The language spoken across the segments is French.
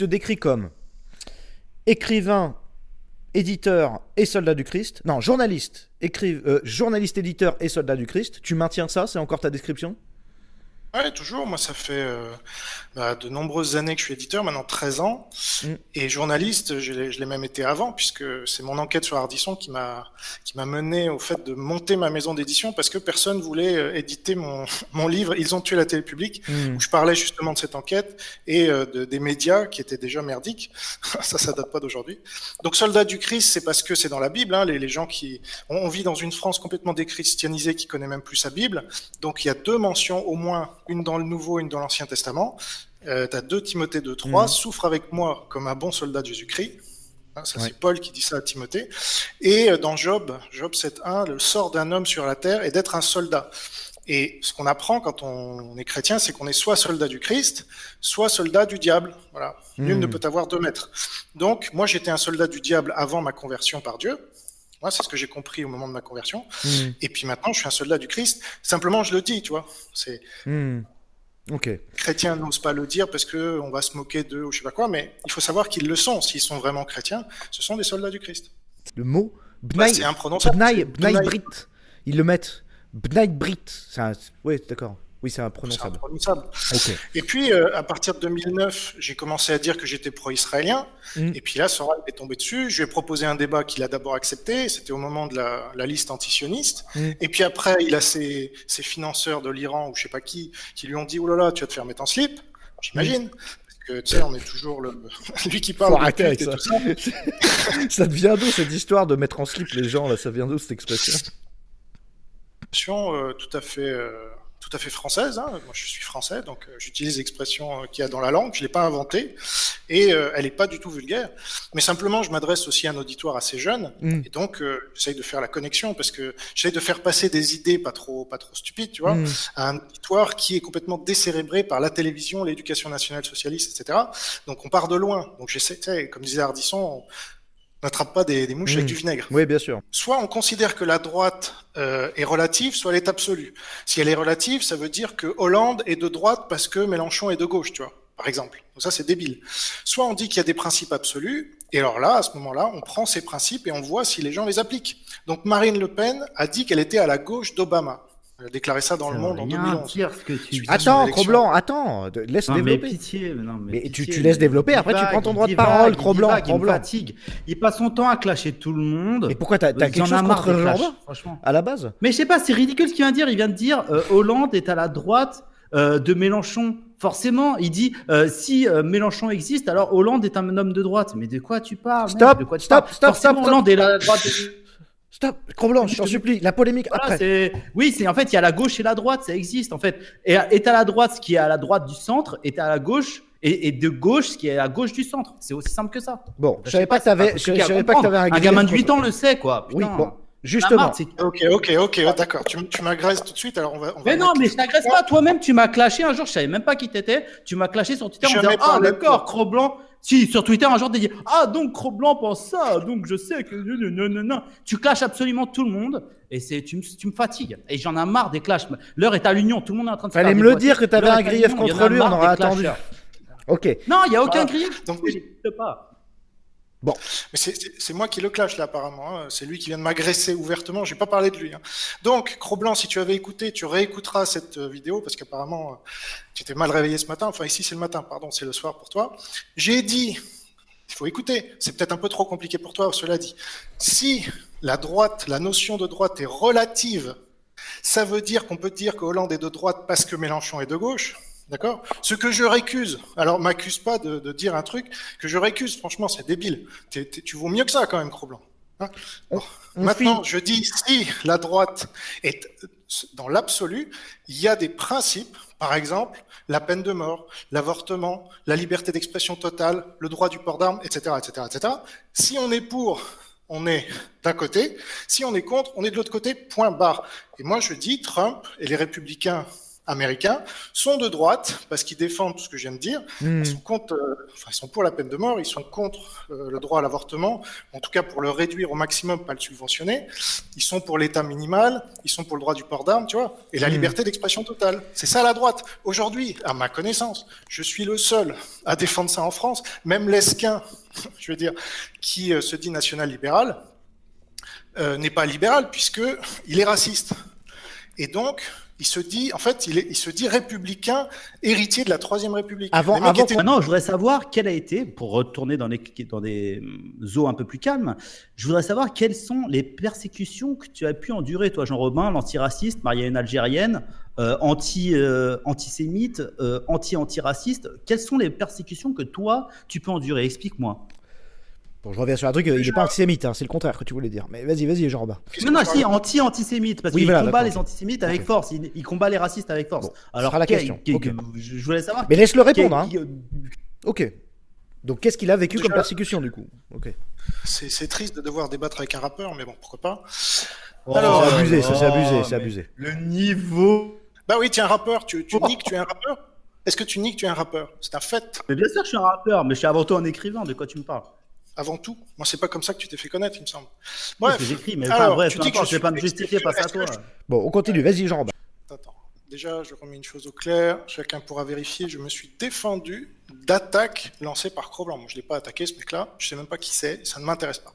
te décris comme écrivain, éditeur et soldat du Christ. Non, journaliste, éditeur et soldat du Christ. Tu maintiens ça? C'est encore ta description? Ouais, toujours. Moi, ça fait de nombreuses années que je suis éditeur, maintenant 13 ans. Mm. Et journaliste, je l'ai même été avant, puisque c'est mon enquête sur Ardisson qui m'a mené au fait de monter ma maison d'édition, parce que personne voulait éditer mon livre. Ils ont tué la télé publique, où je parlais justement de cette enquête et des médias qui étaient déjà merdiques. Ça date pas d'aujourd'hui. Donc, soldat du Christ, c'est parce que c'est dans la Bible. Hein, les gens qui... On vit dans une France complètement déchristianisée qui connaît même plus sa Bible. Donc, il y a 2 mentions au moins, une dans le Nouveau, une dans l'Ancien Testament. Tu as 2 Timothée 2,3, souffre avec moi comme un bon soldat de Jésus-Christ. Hein, ça, c'est Paul qui dit ça à Timothée. Et dans Job 7,1, le sort d'un homme sur la terre est d'être un soldat. Et ce qu'on apprend quand on est chrétien, c'est qu'on est soit soldat du Christ, soit soldat du diable. Voilà. Nul ne peut avoir 2 maîtres. Donc, moi, j'étais un soldat du diable avant ma conversion par Dieu. Moi, c'est ce que j'ai compris au moment de ma conversion. Et puis maintenant, je suis un soldat du Christ. Simplement, je le dis, tu vois. C'est... Ok. Chrétiens n'osent pas le dire parce qu'on va se moquer d'eux ou je sais pas quoi, mais il faut savoir qu'ils le sont. S'ils sont vraiment chrétiens, ce sont des soldats du Christ. Le mot B'nai, c'est imprononçable. B'nai Brit. Ils le mettent. B'nai Brit. Oui, d'accord. Oui, c'est imprononçable. C'est imprononçable. Okay. Et puis, à partir de 2009, j'ai commencé à dire que j'étais pro-israélien. Et puis là, Soral est tombé dessus. Je lui ai proposé un débat qu'il a d'abord accepté. C'était au moment de la liste antisioniste. Et puis après, il a ses financeurs de l'Iran ou je sais pas qui lui ont dit « Oh là là, tu vas te faire mettre en slip ». J'imagine. Parce que, tu sais, on est toujours lui qui parle de pute et tout ça. Ça devient d'où cette histoire de mettre en slip les gens, là? Ça vient d'où cette expression? Tout à fait française. Hein. Moi, je suis français, donc j'utilise l'expression qu'il y a dans la langue. Je l'ai pas inventée et elle est pas du tout vulgaire. Mais simplement, je m'adresse aussi à un auditoire assez jeune et donc j'essaye de faire la connexion parce que j'essaye de faire passer des idées pas trop stupides, tu vois, à un auditoire qui est complètement décérébré par la télévision, l'éducation nationale socialiste, etc. Donc on part de loin. Donc j'essaie, comme disait Ardisson, on n'attrape pas des mouches avec du vinaigre. Oui, bien sûr. Soit on considère que la droite est relative, soit elle est absolue. Si elle est relative, ça veut dire que Hollande est de droite parce que Mélenchon est de gauche, tu vois, par exemple. Donc ça, c'est débile. Soit on dit qu'il y a des principes absolus, et alors là, à ce moment-là, on prend ces principes et on voit si les gens les appliquent. Donc Marine Le Pen a dit qu'elle était à la gauche d'Obama. Elle a déclaré ça dans Le Monde en 2011. Attends, Cro-Blanc, laisse développer. Mais pitié, tu laisses développer, après tu prends ton droit de parole, Cro-Blanc. Il me fatigue. Il passe son temps à clasher tout le monde. Et pourquoi t'as quelque chose contre Jean-Baptiste, franchement, à la base? Mais je sais pas, c'est ridicule ce qu'il vient de dire. Il vient de dire Hollande est à la droite de Mélenchon. Forcément, il dit si Mélenchon existe, alors Hollande est un homme de droite. Mais de quoi tu parles? Stop. Hollande est à la droite. Stop, Cro-Blanc, je t'en supplie, la polémique voilà, après. Oui, en fait, il y a la gauche et la droite, ça existe en fait. Et est à la droite ce qui est à la droite du centre, est à la gauche et de gauche ce qui est à la gauche du centre. C'est aussi simple que ça. Bon, je savais pas que t'avais un gamin de 8 ans le sait quoi. Putain. Oui, bon. Justement. Ok, d'accord. Tu m'agresses tout de suite, alors on va mais non, mais je t'agresse pas. Toi-même, tu m'as clashé un jour, je savais même pas qui t'étais. Tu m'as clashé sur Twitter en disant ah d'accord, Cro-Blanc. Si, sur Twitter, un jour, tu dis ah donc Cro-Blanc pense ça, donc je sais que non. Tu clashes absolument tout le monde et tu me fatigues. Et j'en ai marre des clashs. L'heure est à l'union, tout le monde est en train de se fallait me le dire que t'avais un grief contre lui, on aurait attendu. Ok. Non, il y a aucun grief. Donc je sais pas. Bon. Mais c'est moi qui le clash là apparemment, hein. C'est lui qui vient de m'agresser ouvertement, j'ai pas parlé de lui. Hein. Donc, Cro-Blanc, si tu avais écouté, tu réécouteras cette vidéo, parce qu'apparemment, tu étais mal réveillé ce matin, enfin ici c'est le matin, pardon, c'est le soir pour toi. J'ai dit, il faut écouter, c'est peut-être un peu trop compliqué pour toi, cela dit, si la droite, la notion de droite est relative, ça veut dire qu'on peut dire que Hollande est de droite parce que Mélenchon est de gauche. D'accord? Ce que je récuse, alors m'accuse pas de dire un truc que je récuse, franchement c'est débile. Tu vaux mieux que ça quand même, Cro-Blanc. Hein? Bon. Maintenant, je dis, si la droite est dans l'absolu, il y a des principes, par exemple, la peine de mort, l'avortement, la liberté d'expression totale, le droit du port d'armes, etc., etc., etc. Si on est pour, on est d'un côté. Si on est contre, on est de l'autre côté, point barre. Et moi je dis, Trump et les républicains américains sont de droite parce qu'ils défendent tout ce que je viens de dire. Ils sont ils sont pour la peine de mort, ils sont contre le droit à l'avortement, en tout cas pour le réduire au maximum, pas le subventionner. Ils sont pour l'État minimal, ils sont pour le droit du port d'armes, tu vois, et la liberté d'expression totale. C'est ça la droite. Aujourd'hui, à ma connaissance, je suis le seul à défendre ça en France. Même Lesquin, je veux dire, qui se dit national-libéral, n'est pas libéral puisque il est raciste. Et donc, il se dit, en fait, il se dit républicain, héritier de la Troisième République. Maintenant, je voudrais savoir quelle a été, pour retourner dans des eaux un peu plus calmes, je voudrais savoir quelles sont les persécutions que tu as pu endurer, toi, Jean Robin, l'antiraciste, marié algérienne, antisémite, antiraciste. Quelles sont les persécutions que toi, tu peux endurer? Explique-moi. Bon, je reviens sur un truc, il n'est pas antisémite, hein, c'est le contraire que tu voulais dire. Mais vas-y, Jean-Robin. Non, si, antisémite, parce qu'il combat les antisémites avec force, il combat les racistes avec force. Bon, alors, la question. Je voulais savoir. Mais laisse-le répondre. Ok. Donc, qu'est-ce qu'il a vécu comme persécution, du coup? Ok. C'est triste de devoir débattre avec un rappeur, mais bon, pourquoi pas. Alors, c'est abusé. Le niveau. Bah oui, tu es un rappeur, tu nies que tu es un rappeur? Est-ce que tu nies que tu es un rappeur? C'est un fait. Mais bien sûr que je suis un rappeur, mais je suis avant tout un écrivain, de quoi tu me parles? Avant tout. Moi, c'est pas comme ça que tu t'es fait connaître, il me semble. Bref, j'écris, mais enfin, bref, je vais pas me justifier face à toi. Bon, on continue. Vas-y, Jean-Robin. Attends. Déjà, je remets une chose au clair. Chacun pourra vérifier. Je me suis défendu d'attaques lancées par Cro-Blanc. Moi, je l'ai pas attaqué, ce mec-là. Je sais même pas qui c'est. Ça ne m'intéresse pas.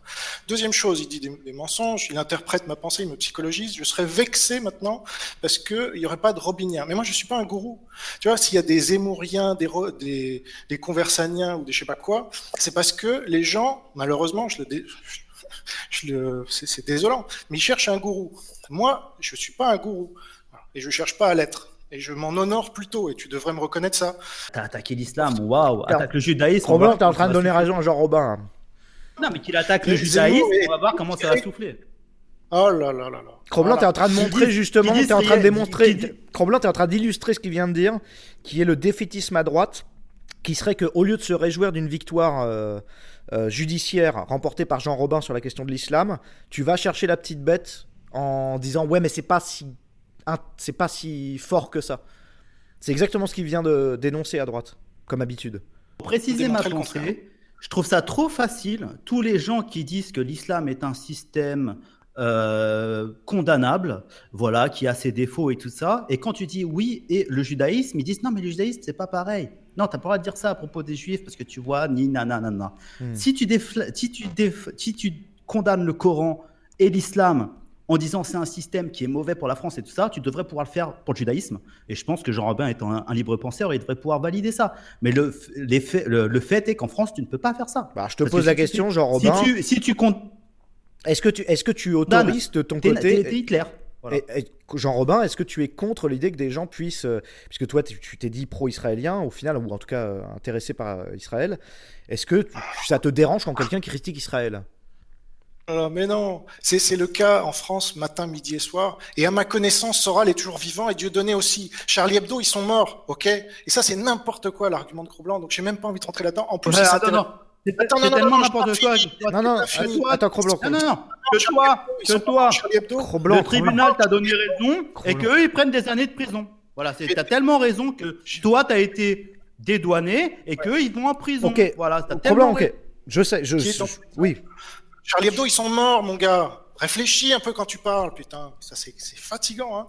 Deuxième chose, il dit des mensonges. Il interprète ma pensée, il me psychologise. Je serais vexé maintenant parce qu'il n'y aurait pas de robinien. Mais moi, je suis pas un gourou. Tu vois, s'il y a des Zemmouriens, des Conversaniens ou des je sais pas quoi, c'est parce que les gens, malheureusement, c'est désolant, mais ils cherchent un gourou. Moi, je suis pas un gourou. Et je cherche pas à l'être. Et je m'en honore plutôt. Et tu devrais me reconnaître ça. T'as attaqué l'islam, waouh. Attaque le judaïsme. Cro-Blanc, t'es en train de donner raison à Jean-Robin. Non, mais qu'il attaque le judaïsme, on va voir comment ça va souffler. Oh là là là là. Cro-Blanc, t'es en train de montrer justement, t'es en train de démontrer. Cro-Blanc, t'es en train d'illustrer ce qu'il vient de dire, qui est le défaitisme à droite, qui serait qu'au lieu de se réjouir d'une victoire judiciaire remportée par Jean Robin sur la question de l'islam, tu vas chercher la petite bête en disant ouais, mais c'est pas si fort que ça. C'est exactement ce qu'il vient de dénoncer à droite, comme habitude. Pour préciser ma pensée, je trouve ça trop facile. Tous les gens qui disent que l'islam est un système condamnable, voilà, qui a ses défauts et tout ça, et quand tu dis oui, et le judaïsme, ils disent non, mais le judaïsme, c'est pas pareil. Non, t'as pas le droit de dire ça à propos des juifs, parce que tu vois, ni nanana. Si tu condamnes le Coran et l'islam en disant c'est un système qui est mauvais pour la France et tout ça, tu devrais pouvoir le faire pour le judaïsme. Et je pense que Jean Robin étant un libre penseur, il devrait pouvoir valider ça. Mais le fait est qu'en France, tu ne peux pas faire ça. Bah, je te pose la question, Jean Robin. Si tu comptes... Est-ce que tu autorises de ton côté... T'es Hitler. Voilà. Jean Robin, est-ce que tu es contre l'idée que des gens puissent... puisque toi, tu t'es dit pro-israélien, au final, ou en tout cas intéressé par Israël, est-ce que ça te dérange quand quelqu'un critique Israël ? Mais non, c'est le cas en France matin, midi et soir. Et à ma connaissance, Soral est toujours vivant et Dieudonné aussi. Charlie Hebdo, ils sont morts, ok? Et ça, c'est n'importe quoi l'argument de Cro-Blanc. Donc j'ai même pas envie de rentrer là-dedans. En plus, c'est tellement n'importe quoi. Non, attends, Cro-Blanc. Non. Que toi, le tribunal t'a donné raison et qu'eux, ils prennent des années de prison. Voilà, t'as tellement raison que toi, t'as été dédouané et qu'eux, ils vont en prison. Ok, voilà, Cro-Blanc, ok. Je sais, oui. Charlie Hebdo, ils sont morts, mon gars. Réfléchis un peu quand tu parles, putain. Ça, c'est fatigant, hein.